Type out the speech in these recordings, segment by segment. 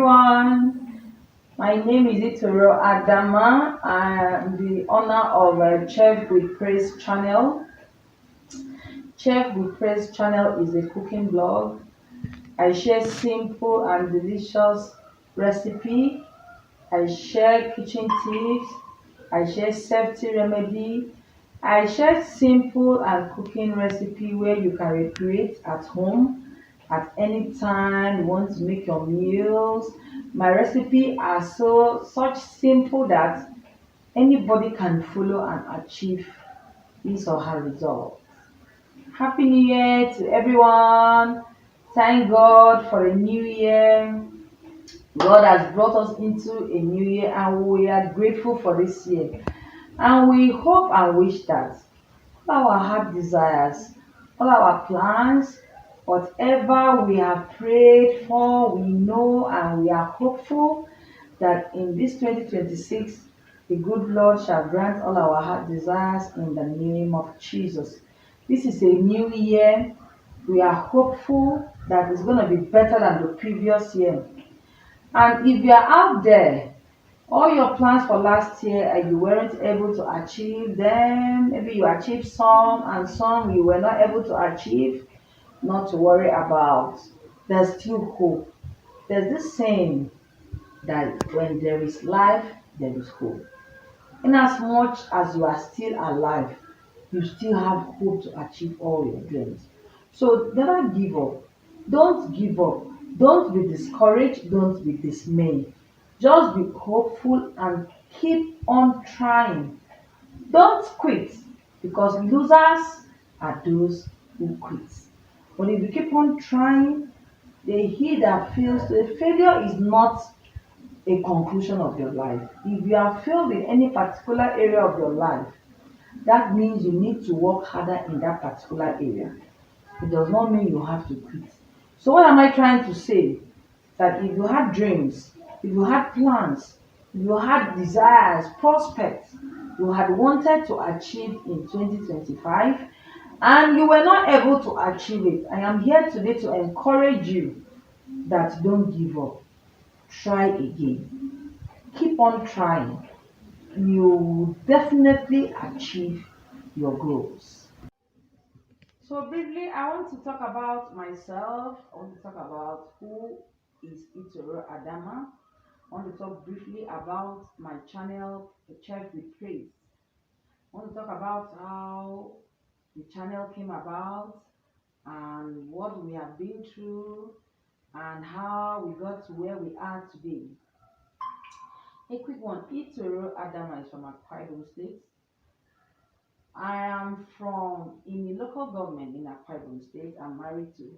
everyone. My name is Itoro Adama. I am the owner of Chef with Praise channel. Chef with Praise channel is a cooking blog. I share simple and delicious recipe. I share kitchen tips. I share safety remedy. I share simple and cooking recipe where you can recreate at home at any time you want to make your meals. My recipe are such simple that anybody can follow and achieve his or her result. Happy New Year to everyone. Thank God for a new year. God has brought us into a new year and we are grateful for this year. And we hope and wish that all our heart desires, all our plans, whatever we have prayed for, we know and we are hopeful that in this 2026, the good Lord shall grant all our heart desires in the name of Jesus. This is a new year. We are hopeful that it's going to be better than the previous year. And if you are out there, all your plans for last year and you weren't able to achieve them, maybe you achieved some and some you were not able to achieve, not to worry about. There's still hope. There's this saying that when there is life, there is hope. In as much as you are still alive, you still have hope to achieve all your dreams. So never give up. Don't give up. Don't be discouraged. Don't be dismayed. Just be hopeful and keep on trying. Don't quit because losers are those who quit. But if you keep on trying, the he that fails, the failure is not a conclusion of your life. If you have failed in any particular area of your life, that means you need to work harder in that particular area. It does not mean you have to quit. So, what am I trying to say? That if you had dreams, if you had plans, if you had desires, prospects you had wanted to achieve in 2025 and you were not able to achieve it, I am here today to encourage you that don't give up. Try again. Keep on trying. You will definitely achieve your goals. So briefly, I want to talk about myself. I want to talk about who is Itoro Adama. I want to talk briefly about my channel, The Chef with Praise. I want to talk about how the channel came about and what we have been through and how we got to where we are today. A quick one, Itoro Adama is from Akwa Ibom State. I am from in the local government in Akwa Ibom State. I'm married to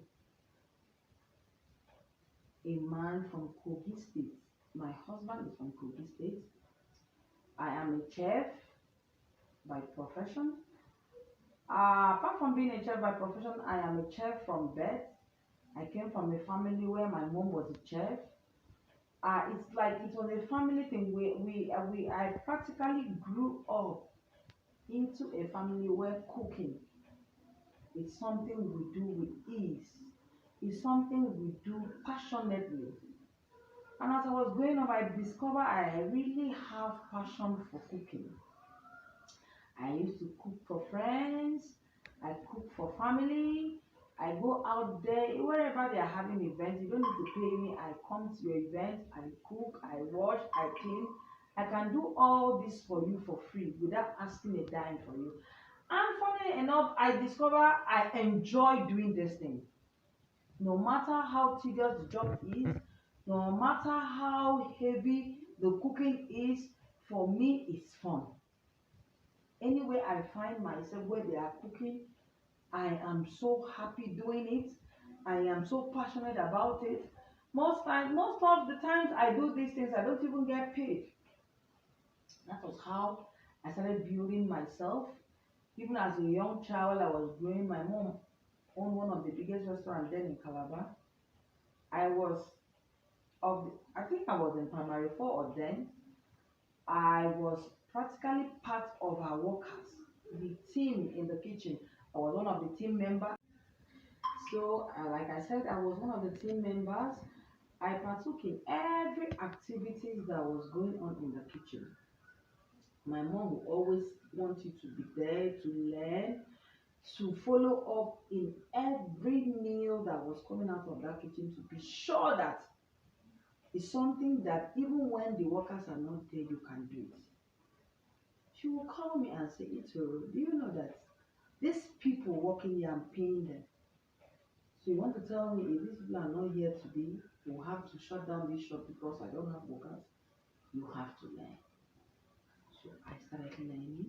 a man from Kogi State. My husband is from Kogi State. I am a chef by profession. Apart from being a chef by profession, I am a chef from birth. I came from a family where my mom was a chef. It's like it was a family thing. I practically grew up into a family where cooking is something we do with ease. It's something we do passionately. And as I was growing up, I discovered I really have passion for cooking. I used to cook for friends, I cook for family, I go out there, wherever they are having events, you don't need to pay me. I come to your event, I cook, I wash, I clean. I can do all this for you for free without asking a dime for you. And funny enough, I discover I enjoy doing this thing. No matter how tedious the job is, no matter how heavy the cooking is, for me it's fun. Anywhere I find myself where they are cooking, I am so happy doing it. I am so passionate about it. Most of the times I do these things, I don't even get paid. That was how I started building myself. Even as a young child, I was growing. My mom owned one of the biggest restaurants then in Calabar. I was I think I was in primary four or then. I was practically part of her workers, the team in the kitchen. I was one of the team members. So, like I said, I was one of the team members. I partook in every activities that was going on in the kitchen. My mom will always want you to be there to learn, to follow up in every meal that was coming out of that kitchen to be sure that it's something that even when the workers are not there, you can do it. She will call me and say, Itoro, do you know that these people working here, I'm paying them. So you want to tell me if these people are not here today, we'll have to shut down this shop because I don't have workers? You have to learn. So I started learning.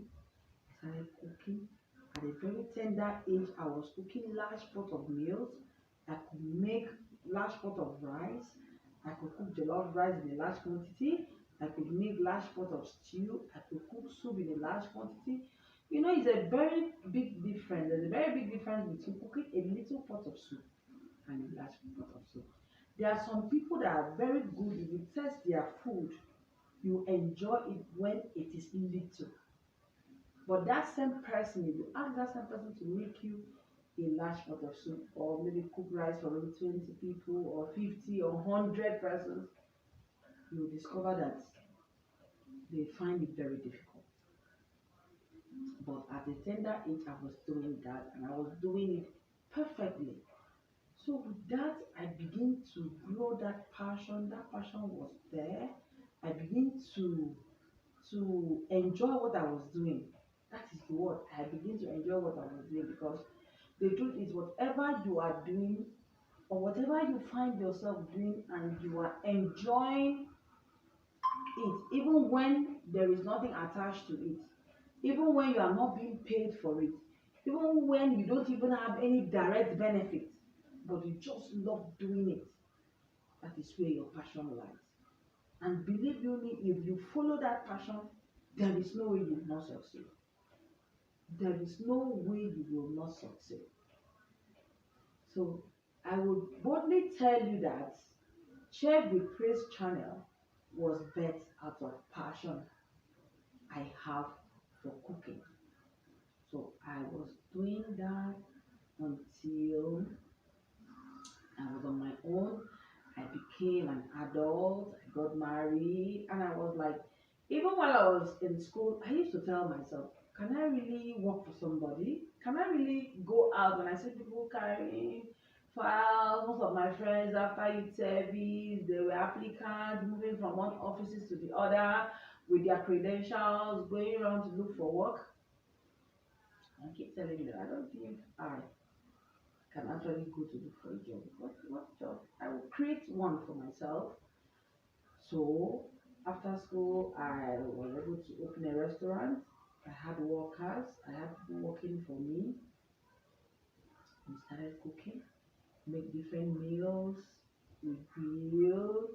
I started cooking. At a very tender age, I was cooking large pot of meals. I could make large pot of rice. I could cook jollof rice in a large quantity. I could make large pot of stew. I could cook soup in a large quantity. You know, it's a very big difference. There's a very big difference between cooking a little pot of soup and a large pot of soup. There are some people that are very good. If you test their food, you enjoy it when it is little. But that same person, if you ask that same person to make you a large pot of soup or maybe cook rice for maybe 20 people or 50 or 100 persons, you will discover that they find it very difficult. But at a tender age, I was doing that and I was doing it perfectly. So with that, I begin to grow that passion. That passion was there. I begin to enjoy what I was doing. That is the word. I begin to enjoy what I was doing because the truth is whatever you are doing or whatever you find yourself doing and you are enjoying it, even when there is nothing attached to it, even when you are not being paid for it, even when you don't even have any direct benefit, but you just love doing it, that is where your passion lies. And believe you me, if you follow that passion, there is no way you will not succeed. There is no way you will not succeed. So I would boldly tell you that Chef with Praise channel was birthed out of passion I have for cooking. So I was doing that until I was on my own. I became an adult, I got married, and I was like, even while I was in school, I used to tell myself, can I really work for somebody? Can I really go out when I see people carrying files? Most of my friends after youth service, they were applicants moving from one offices to the other with their credentials, going around to look for work. I keep telling you that I don't think I can actually go to look for a job. What job? I will create one for myself. So after school, I was able to open a restaurant. I had workers. I had people working for me. We started cooking, make different meals. We grill,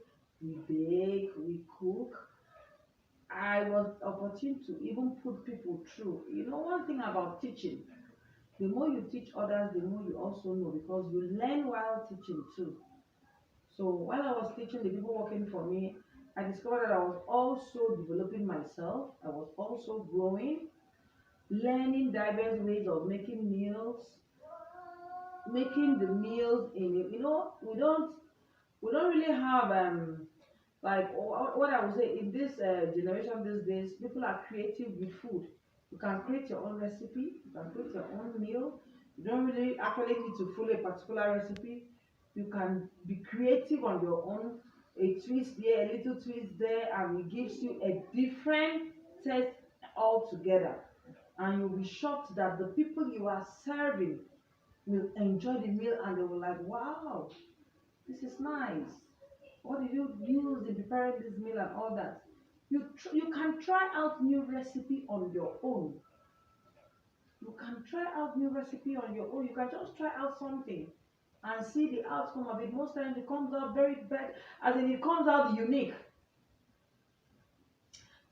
we bake, we cook. I was opportune to even put people through. You know, one thing about teaching, the more you teach others, the more you also know because you learn while teaching too. So while I was teaching the people working for me, I discovered that I was also developing myself. I was also growing, learning diverse ways of making meals, making the meals in it. You know, we don't really have like what I would say in this generation these days, people are creative with food. You can create your own recipe, you can create your own meal. You don't really actually need to follow a particular recipe. You can be creative on your own, a twist here, a little twist there, and it gives you a different taste altogether. And you'll be shocked that the people you are serving will enjoy the meal and they will like, wow, this is nice. What did you use in preparing this meal and all that? You can try out new recipe on your own. You can try out new recipe on your own. You can just try out something and see the outcome of it. Most times it comes out very bad, as in it comes out unique.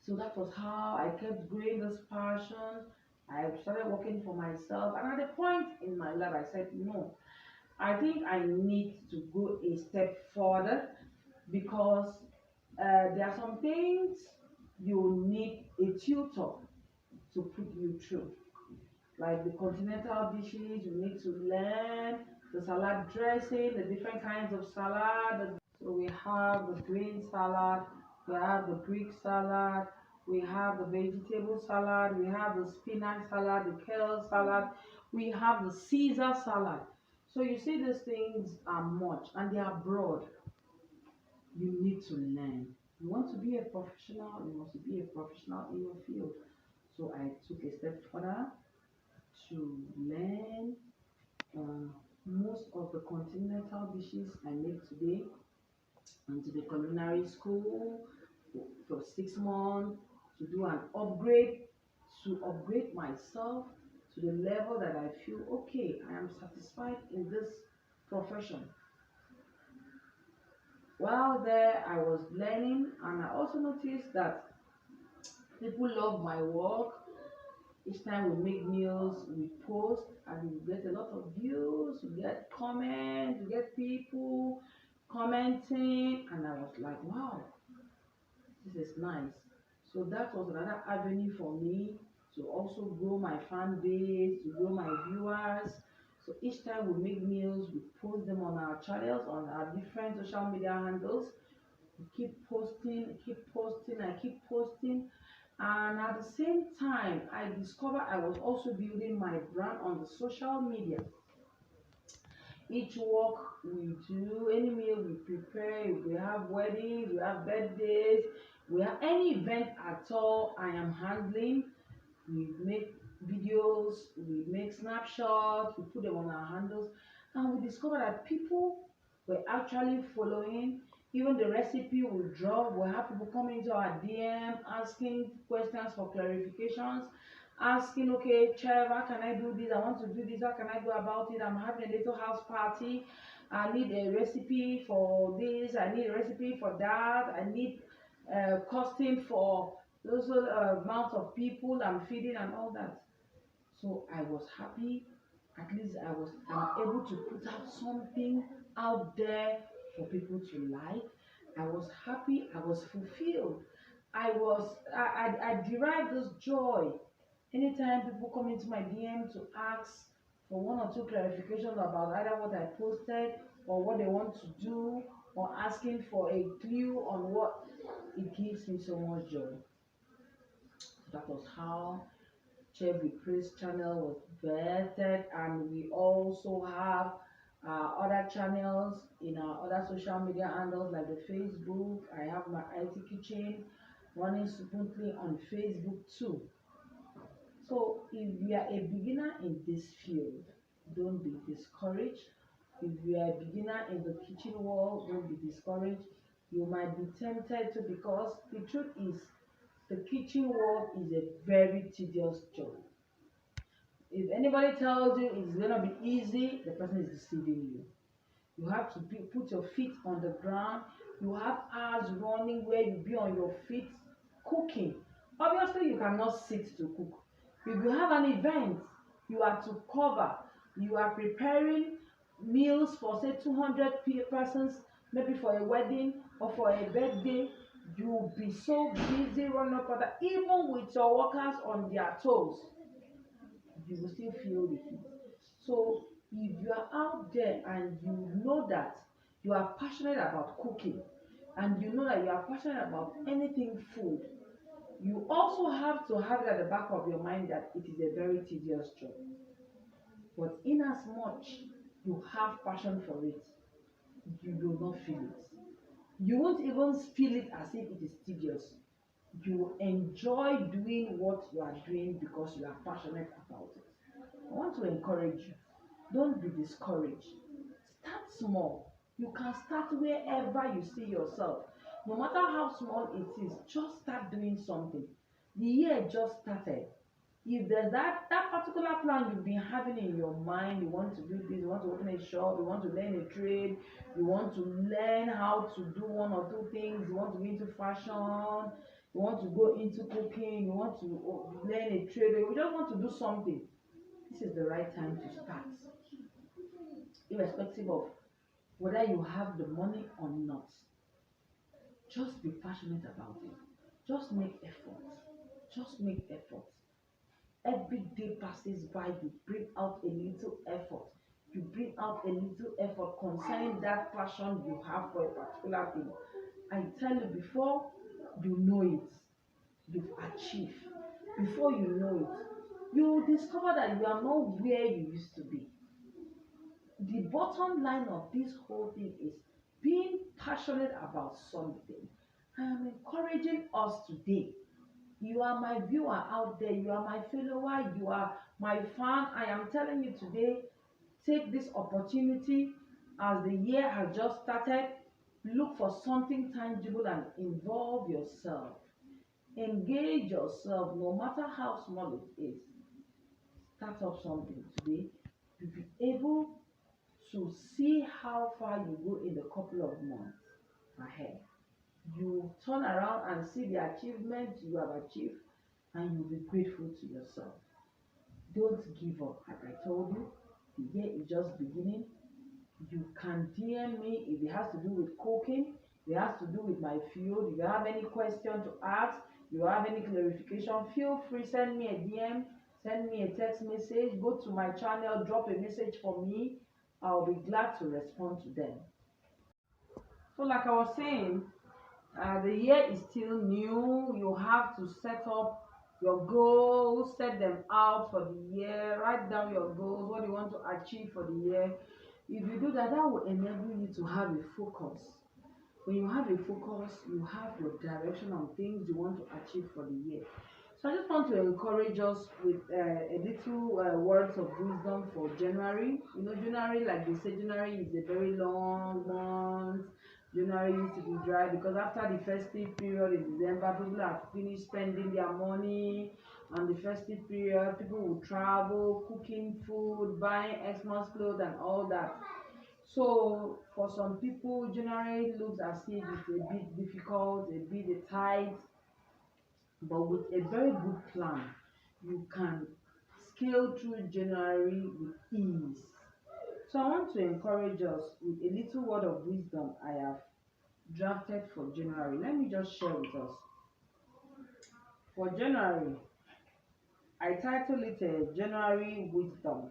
So that was how I kept growing this passion. I started working for myself, and at a point in my life, I said, no, I think I need to go a step further because there are some things you need a tutor to put you through. Like the continental dishes, you need to learn. the salad dressing, the different kinds of salad. So we have the green salad, we have the Greek salad, we have the vegetable salad, we have the spinach salad, the kale salad, we have the Caesar salad. So you see these things are much and they are broad. You need to learn. You want to be a professional, you must be a professional in your field. So I took a step further to learn most of the continental dishes I make today. Went to the culinary school for 6 months to do an upgrade, to upgrade myself to the level that I feel okay, I am satisfied in this profession. While there, I was learning, and I also noticed that people love my work. Each time we make meals, we post, and we get a lot of views, we get comments, we get people commenting, and I was like, wow, this is nice. So that was another avenue for me to also grow my fan base, to grow my viewers. So each time we make meals, we post them on our channels, on our different social media handles. We keep posting, I keep posting. And at the same time, I discovered I was also building my brand on the social media. Each work we do, any meal we prepare, if we have weddings, we have birthdays, we have any event at all I am handling, we make videos, we make snapshots, we put them on our handles, and we discover that people were actually following. Even the recipe we drop, we have people coming into our DM asking questions for clarifications, asking, okay, chef, how can I do this? I want to do this. How can I go about it? I'm having a little house party. I need a recipe for this. I need a recipe for that. I need costing for those amount of people I'm feeding and all that. So I was happy. At least I'm able to put out something out there for people to like. I was happy. I was fulfilled. I derived this joy anytime people come into my DM to ask for one or two clarifications about either what I posted or what they want to do, or asking for a clue on what, it gives me so much joy. That was how Chef with Praise channel was vetted, and we also have other channels in our other social media handles like the Facebook. I have my IT kitchen running smoothly on Facebook too. So if you are a beginner in this field, don't be discouraged. If you are a beginner in the kitchen world, don't be discouraged. You might be tempted to, because the truth is the kitchen world is a very tedious job. If anybody tells you it's gonna be easy, the person is deceiving you. You have to put your feet on the ground. You have hours running where you be on your feet cooking. Obviously, you cannot sit to cook. If you have an event you are to cover, you are preparing meals for say 200 persons, maybe for a wedding or for a birthday, you will be so busy running up that even with your workers on their toes, you will still feel the heat. So if you are out there and you know that you are passionate about cooking, and you know that you are passionate about anything food, you also have to have it at the back of your mind that it is a very tedious job. But in as much you have passion for it, you will not feel it. You won't even feel it as if it is tedious. You enjoy doing what you are doing because you are passionate about it. I want to encourage you. Don't be discouraged. Start small. You can start wherever you see yourself. No matter how small it is, just start doing something. The year just started. If there's that particular plan you've been having in your mind, you want to do this, you want to open a shop, you want to learn a trade, you want to learn how to do one or two things, you want to go into fashion, you want to go into cooking, you want to learn a trade, or you just want to do something, this is the right time to start, irrespective of whether you have the money or not. Just be passionate about it. Just make effort. Just make effort. Every day passes by, you bring out a little effort. you bring out a little effort concerning that passion you have for a particular thing. I tell you, before you know it, you've achieved. Before you know it, you will discover that you are not where you used to be. The bottom line of this whole thing is being passionate about something. I am encouraging us today. You are my viewer out there, you are my follower, you are my fan. I am telling you today, take this opportunity as the year has just started. Look for something tangible and involve yourself. Engage yourself, no matter how small it is. Start up something today. You'll be able to see how far you go in the couple of months ahead. You turn around and see the achievements you have achieved, and you'll be grateful to yourself. Don't give up. Like I told you, the year is just beginning. You can DM me if it has to do with cooking, if it has to do with my field. If you have any question to ask, if you have any clarification, feel free, send me a DM, send me a text message, go to my channel, drop a message for me. I'll be glad to respond to them. So like I was saying, the year is still new. You have to set up your goals, set them out for the year, write down your goals, what you want to achieve for the year. If you do that, that will enable you to have a focus. When you have a focus, you have your direction on things you want to achieve for the year. So I just want to encourage us with a little words of wisdom for January. You know, January, like they say, January is a very long month. January used to be dry because after the festive period in December, people have finished spending their money on the festive period. People will travel, cooking food, buying Xmas clothes and all that. So for some people, January looks as if it's a bit difficult, a bit tight, but with a very good plan, you can scale through January with ease. So I want to encourage us with a little word of wisdom I have drafted for January. Let me just share with us. For January, I title it January Wisdom.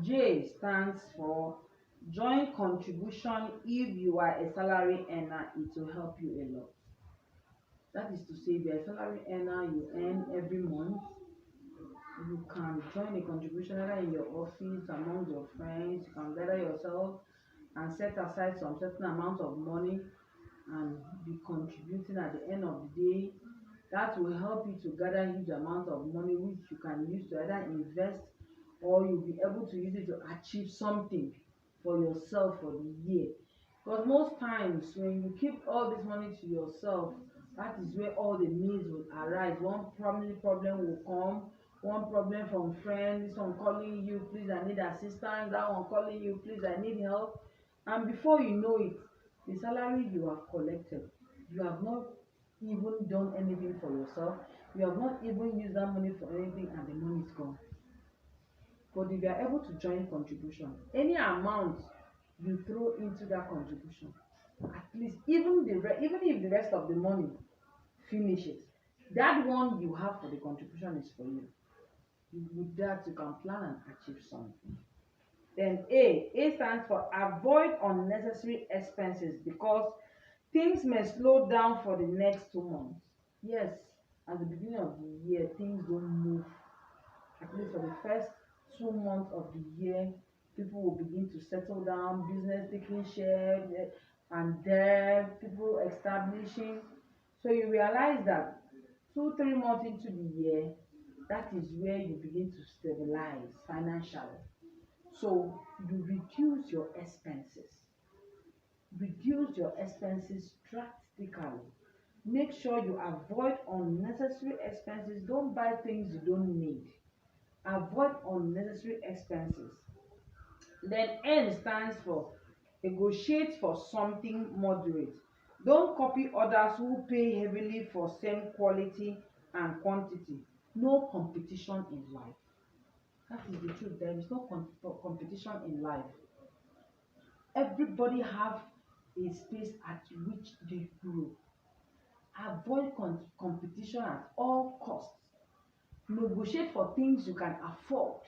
J stands for joint contribution. If you are a salary earner, it will help you a lot. That is to say, if you're a salary earner, you earn every month, you can join a contribution either in your office, among your friends. You can gather yourself and set aside some certain amount of money and be contributing at the end of the day. That will help you to gather a huge amount of money which you can use to either invest, or you'll be able to use it to achieve something for yourself for the year. Because most times when you keep all this money to yourself, that is where all the needs will arise. One family problem will come, one problem from friends, this one calling you, please I need assistance, that one calling you, please I need help. And before you know it, the salary you have collected, you have not even done anything for yourself, you have not even used that money for anything, and the money is gone. But if you are able to join contribution, any amount you throw into that contribution, at least even if the rest of the money finishes, that one you have for the contribution is for you. With that, you can plan and achieve something. Then A stands for avoid unnecessary expenses, because things may slow down for the next 2 months. Yes, at the beginning of the year, things don't move. At least for the first 2 months of the year, people will begin to settle down, business taking shape, and there people establishing. So you realize that 2 3 months into the year, that is where you begin to stabilize financially. So you reduce your expenses drastically. Make sure you avoid unnecessary expenses. Don't buy things you don't need. Avoid unnecessary expenses. Then N stands for negotiate for something moderate. Don't copy others who pay heavily for same quality and quantity. No competition in life. That is the truth. There is no competition in life. Everybody have a space at which they grow. Avoid competition at all costs. Negotiate for things you can afford.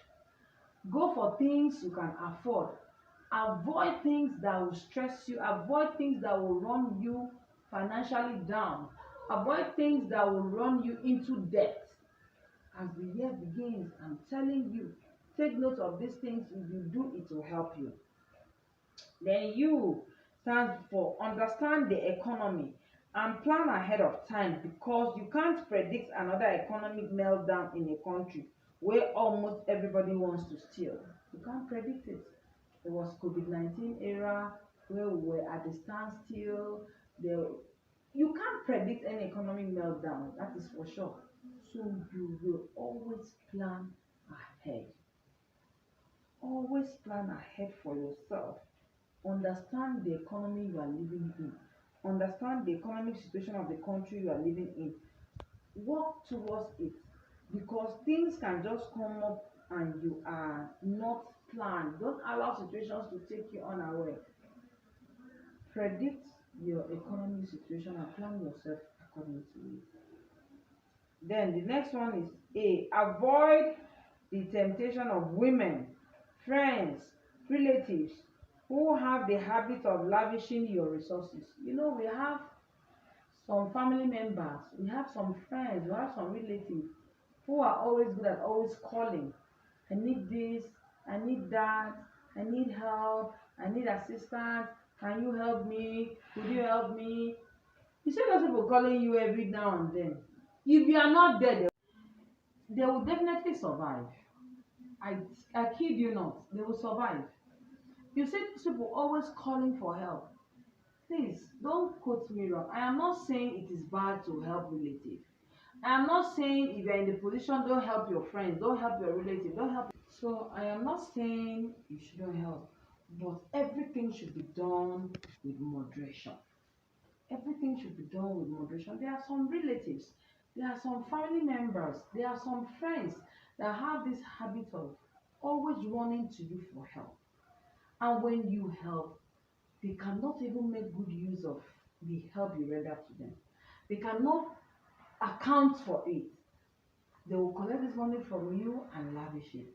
Go for things you can afford. Avoid things that will stress you. Avoid things that will run you financially down. Avoid things that will run you into debt. As the year begins, I'm telling you, take note of these things. If you do, it will help you. Then you stand for understand the economy and plan ahead of time, because you can't predict another economic meltdown in a country where almost everybody wants to steal. You can't predict it. There was COVID-19 era where we were at a standstill. There, you can't predict any economic meltdown, that is for sure. So you will always plan ahead. Always plan ahead for yourself. Understand the economy you are living in. Understand the economic situation of the country you are living in. Work towards it, because things can just come up and you are not planned. Don't allow situations to take you unaware. Predict your economic situation and plan yourself according to it. Then the next one is A. Avoid the temptation of women, friends, relatives who have the habit of lavishing your resources. You know, we have some family members, we have some friends, we have some relatives who are always good at always calling. I need this, I need that, I need help, I need assistance. Can you help me? Could you help me? You see those people calling you every now and then. If you are not there, they will definitely survive. I kid you not, they will survive. You see people always calling for help. Please don't quote me wrong. I am not saying it is bad to help relatives. I am not saying if you are in the position, don't help your friends, don't help your relative, don't help. So I am not saying you shouldn't help, but everything should be done with moderation. Everything should be done with moderation. There are some relatives, there are some family members, there are some friends that have this habit of always running to you for help. And when you help, they cannot even make good use of the help you render to them. They cannot account for it. They will collect this money from you and lavish it.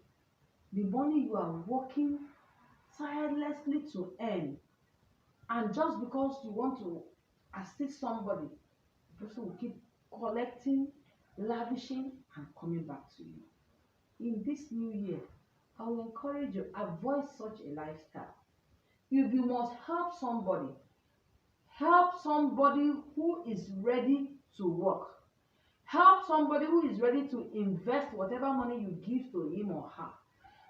The money you are working tirelessly to earn, and just because you want to assist somebody, the person will keep collecting, lavishing, and coming back to you. In this new year, I will encourage you, avoid such a lifestyle. If you must help somebody who is ready to work. Help somebody who is ready to invest whatever money you give to him or her.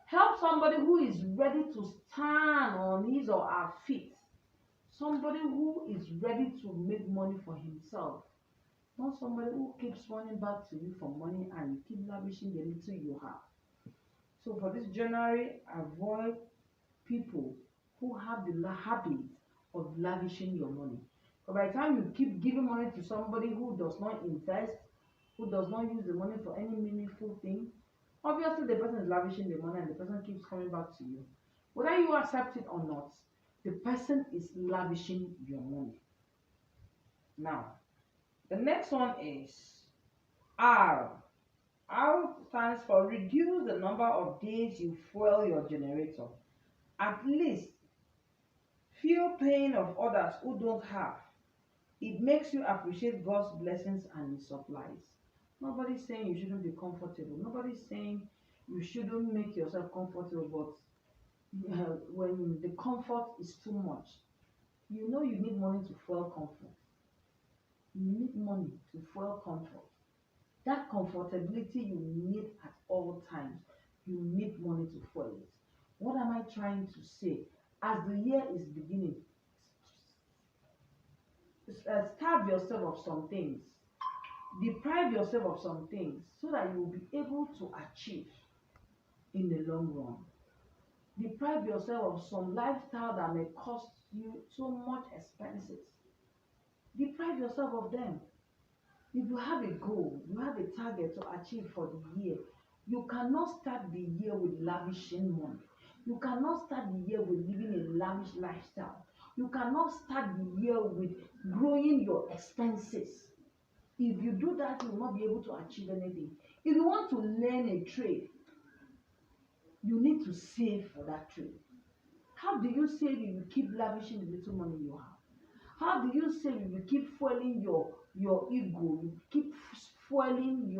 Help somebody who is ready to stand on his or her feet. Somebody who is ready to make money for himself. Not somebody who keeps running back to you for money and you keep lavishing the little you have. So for this January, avoid people who have the habit of lavishing your money. But by the time you keep giving money to somebody who does not invest, who does not use the money for any meaningful thing, obviously the person is lavishing the money and the person keeps coming back to you. Whether you accept it or not, the person is lavishing your money. Now, the next one is R. R stands for reduce the number of days you fuel your generator. At least feel pain of others who don't have. It makes you appreciate God's blessings and His supplies. Nobody's saying you shouldn't be comfortable. Nobody's saying you shouldn't make yourself comfortable, but when the comfort is too much, you know you need money to fuel comfort. You need money to fuel comfort. That comfortability you need at all times, you need money to fuel it. What am I trying to say? As the year is beginning, starve yourself of some things, deprive yourself of some things so that you will be able to achieve in the long run. Deprive yourself of some lifestyle that may cost you so much expenses. Deprive yourself of them. If you have a goal, you have a target to achieve for the year, you cannot start the year with lavishing money. You cannot start the year with living a lavish lifestyle. You cannot start the year with growing your expenses. If you do that, you will not be able to achieve anything. If you want to learn a trade, you need to save for that trip. How do you save if you keep lavishing the little money you have? How do you save if you keep fueling your ego? You keep fueling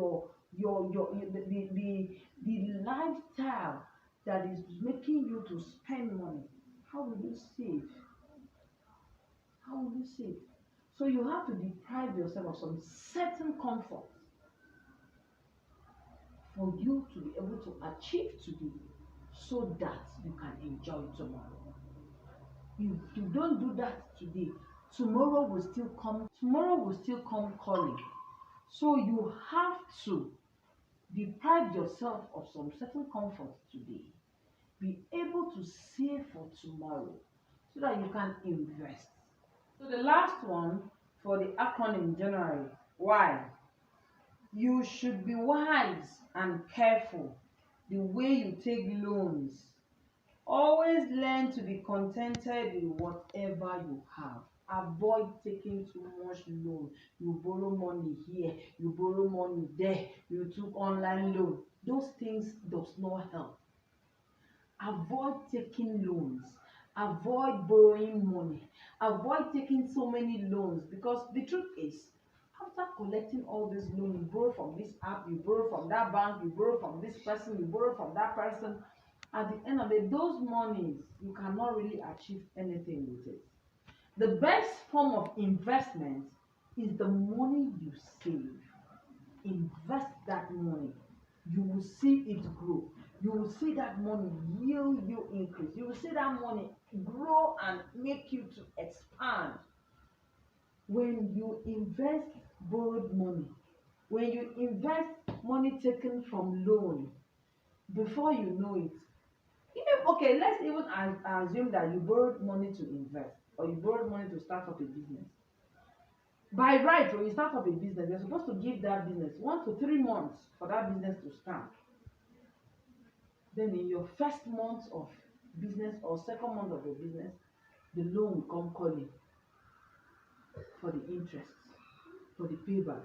the lifestyle that is making you to spend money. How will you save? How will you save? So you have to deprive yourself of some certain comfort for you to be able to achieve today so that you can enjoy tomorrow. If you don't do that today, tomorrow will still come calling. So you have to deprive yourself of some certain comfort today. Be able to save for tomorrow so that you can invest. So the last one for the acronym January, why? You should be wise and careful the way you take loans. Always learn to be contented with whatever you have. Avoid taking too much loan. You borrow money here, you borrow money there, you took online loan. Those things does not help. Avoid taking loans. Avoid borrowing money. Avoid taking so many loans, because the truth is, after collecting all this loan, you borrow from this app, you borrow from that bank, you borrow from this person, you borrow from that person. At the end of the day, those monies, you cannot really achieve anything with it. The best form of investment is the money you save. Invest that money. You will see it grow. You will see that money yield you increase. You will see that money grow and make you to expand. When you invest borrowed money, when you invest money taken from loan, before you know it, even okay, let's even assume that you borrowed money to invest or you borrowed money to start up a business. By right, when you start up a business, you're supposed to give that business 1 to 3 months for that business to stand. Then in your first month of business or second month of your business, the loan will come calling for the interest, for the payback.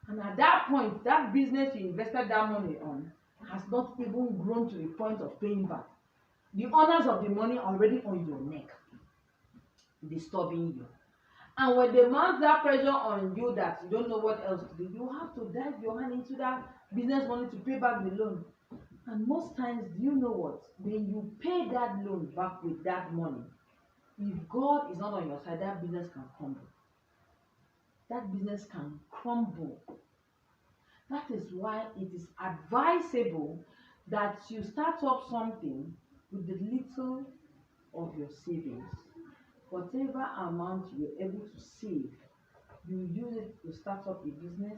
And at that point, that business you invested that money on has not even grown to the point of paying back. The owners of the money are already on your neck, disturbing you. And when they mount that pressure on you that you don't know what else to do, you have to dive your hand into that business money to pay back the loan. And most times, do you know what? When you pay that loan back with that money, if God is not on your side, that business can crumble. That business can crumble. That is why it is advisable that you start up something with the little of your savings. Whatever amount you're able to save, you use it to start up a business,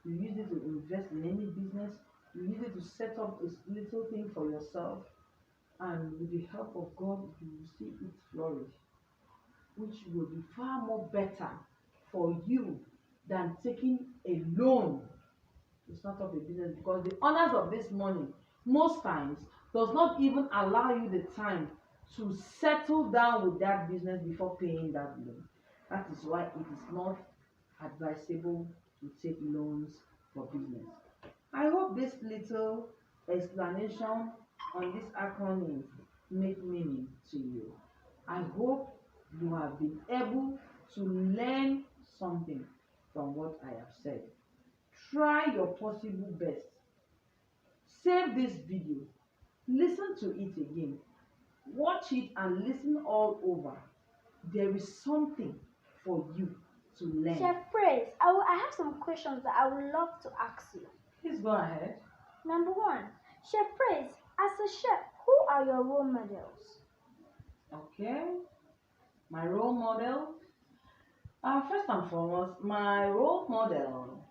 you use it to invest in any business, you use it to set up a little thing for yourself, and with the help of God, you will see it flourish, which will be far more better for you than taking a loan to start up a business, because the owners of this money most times does not even allow you the time to settle down with that business before paying that loan. That is why it is not advisable to take loans for business. I hope this little explanation on this acronym make meaning to you. I hope you have been able to learn something from what I have said. Try your possible best. Save this video, listen to it again, watch it and listen all over. There is something for you to learn. Chef Praise, I have some questions that I would love to ask you. Please go ahead. Number one, Chef Praise, as a chef, who are your role models? Okay, my role model. First and foremost, my role model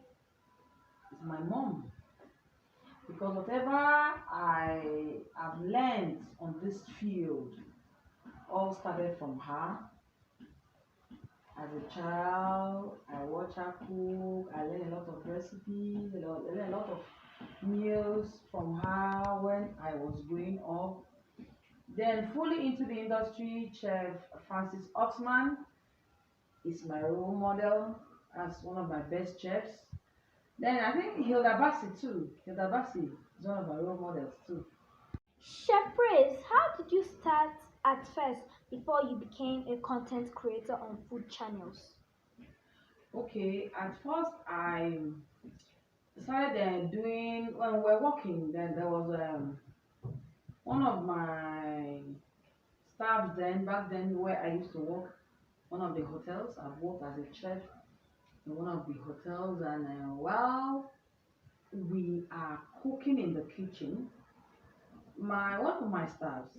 is my mom, because whatever I have learned on this field all started from her. As a child, I watch her cook. I learn a lot of recipes. I learn a lot of meals from her when I was growing up. Then fully into the industry, Chef Francis Oxman is my role model as one of my best chefs. Then I think Hilda Bassi too. Hilda Bassi is one of my role models too. Chef Praise, how did you start at first before you became a content creator on food channels? Okay, at first I started doing when we were working. Then there was one of my staff then back then where I used to work, one of the hotels. I've worked as a chef in one of the hotels, and while we are cooking in the kitchen, my one of my staffs,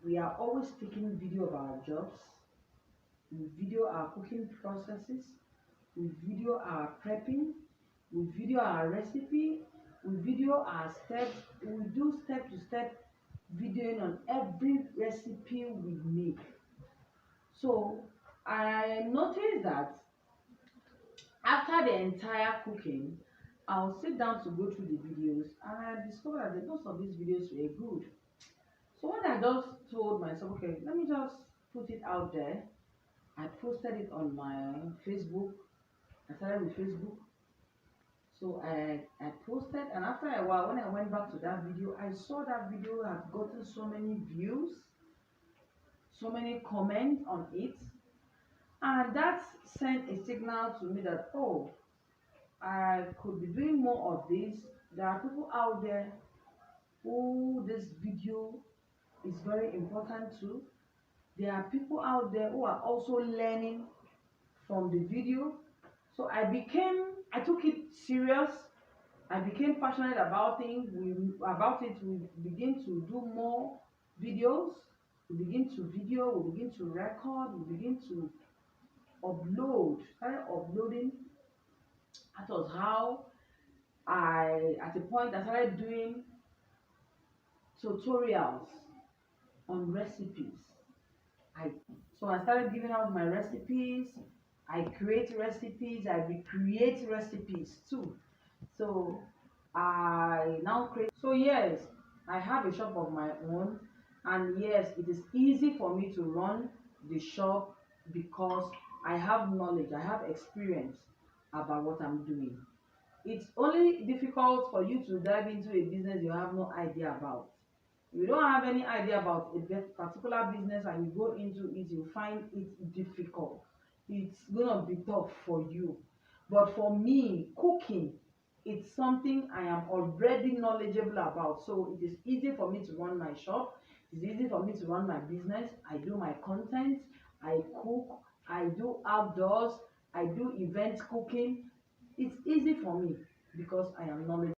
we are always taking video of our jobs. We video our cooking processes. We video our prepping. We video our recipe. We video our steps. We do step to step videoing on every recipe we make. So I noticed that after the entire cooking, I'll sit down to go through the videos and I discovered that most of these videos were good. So when I just told myself, okay, let me just put it out there, I posted it on my Facebook. I started with Facebook. So I posted, and after a while, when I went back to that video, I saw that video had gotten so many views, so many comments on it, and that sent a signal to me that, oh, I could be doing more of this. There are people out there who this video is very important to. There are people out there who are also learning from the video. So I took it serious. I became passionate about it. We begin to do more videos. We begin to video. We begin to record. We begin to upload. Started uploading. That was how at a point, I started doing tutorials on recipes. I so I started giving out my recipes. I create recipes. I recreate recipes too. So I now create. So yes, I have a shop of my own, and yes, it is easy for me to run the shop because I have knowledge. I have experience about what I'm doing. It's only difficult for you to dive into a business you have no idea about. If you don't have any idea about a particular business and you go into it, you find it difficult. It's gonna be tough for you. But for me, cooking, it's something I am already knowledgeable about. So it is easy for me to run my shop. It's easy for me to run my business. I do my content, I cook, I do outdoors, I do event cooking. It's easy for me because I am knowledgeable.